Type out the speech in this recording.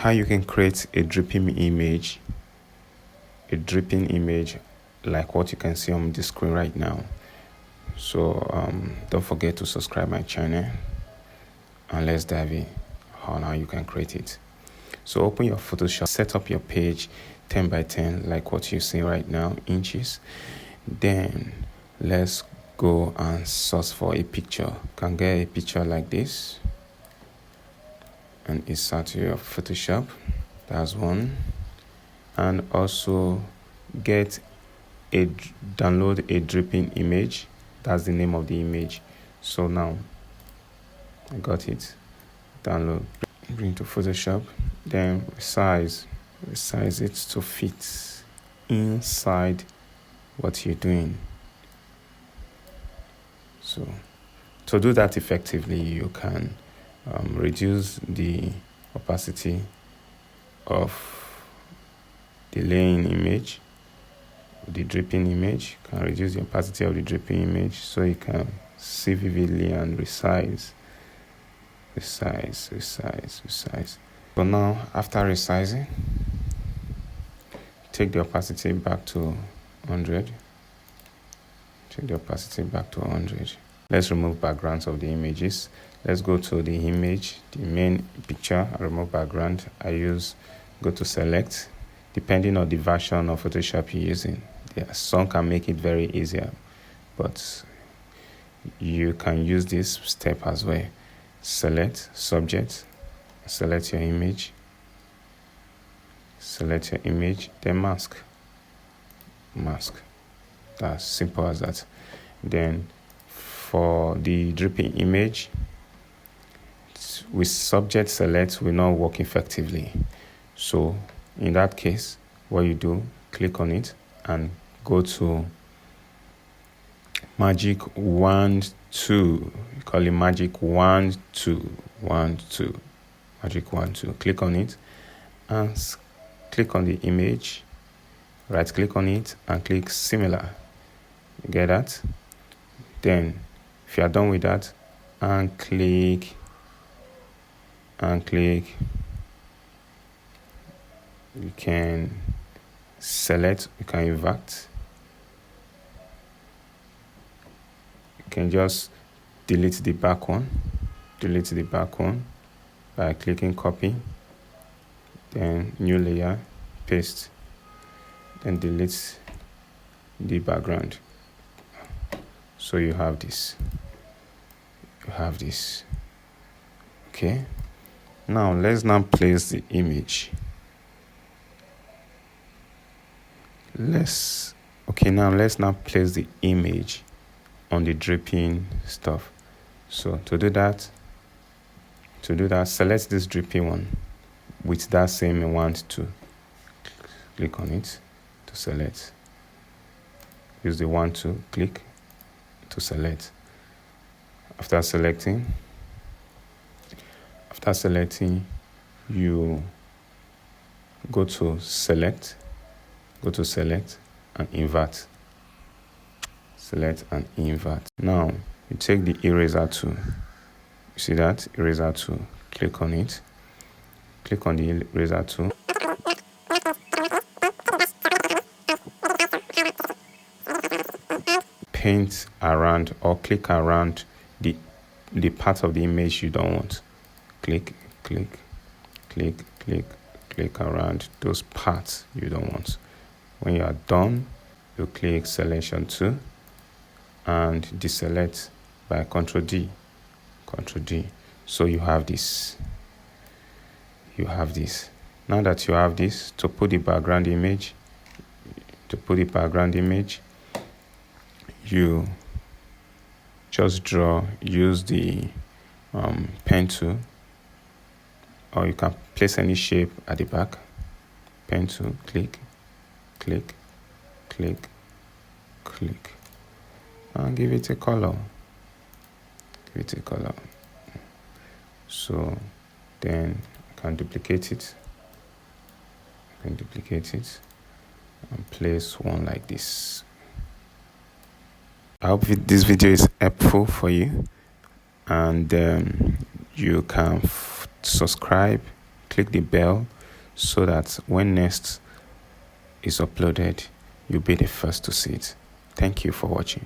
how you can create a dripping image like what you can see on the screen right now. So don't forget to subscribe my channel, and let's dive in on how you can create it. So open your Photoshop, set up your page 10 by 10 like what you see right now, inches. Then let's go and source for a picture. You can get a picture like this and insert to your Photoshop. That's one. And also download a dripping image. That's the name of the image. So now I got it. Download, bring to Photoshop, then resize it to fit inside what you're doing. So to do that effectively, you can reduce the opacity of the laying image, the dripping image. You can reduce the opacity of the dripping image so you can see vividly and resize. So now, after resizing, take the opacity back to 100. Let's remove backgrounds of the images. Let's go to the image, the main picture, and remove background. Go to select, depending on the version of Photoshop you're using. Some can make it very easier, but you can use this step as well. Select subject, select your image, then mask. That's simple as that. Then for the dripping image, with subject select will not work effectively. So in that case, what you do, click on it and go to magic 1 2. You call it magic 1 2 1 2. Magic 1 2. Click on it and click on the image. Right click on it and click similar. You get that? Then if you are done with that, and click, you can select, you can invert. You can just delete the back one by clicking copy, then new layer, paste, then delete the background. So you have this. Okay. Now let's place the image. Let's place the image on the dripping stuff. So to do that, select this dripping one with that same 1 2. Click on it to select. Use the 1 2, click to select. After selecting, you go to select and invert. Select and invert. Now you take the eraser tool. You see that eraser tool? Click on it. Click on the eraser tool. Paint around or click around the part of the image you don't want. Click around those parts you don't want. When you are done, you click selection 2 and deselect by Ctrl D. So you have this. Now that you have this, to put the background image, you just use the pen tool, or you can place any shape at the back. Pen tool, click, and give it a color. So then you can duplicate it. And place one like this. I hope this video is helpful for you, and you can subscribe click the bell so that when next is uploaded, you'll be the first to see it. Thank you for watching.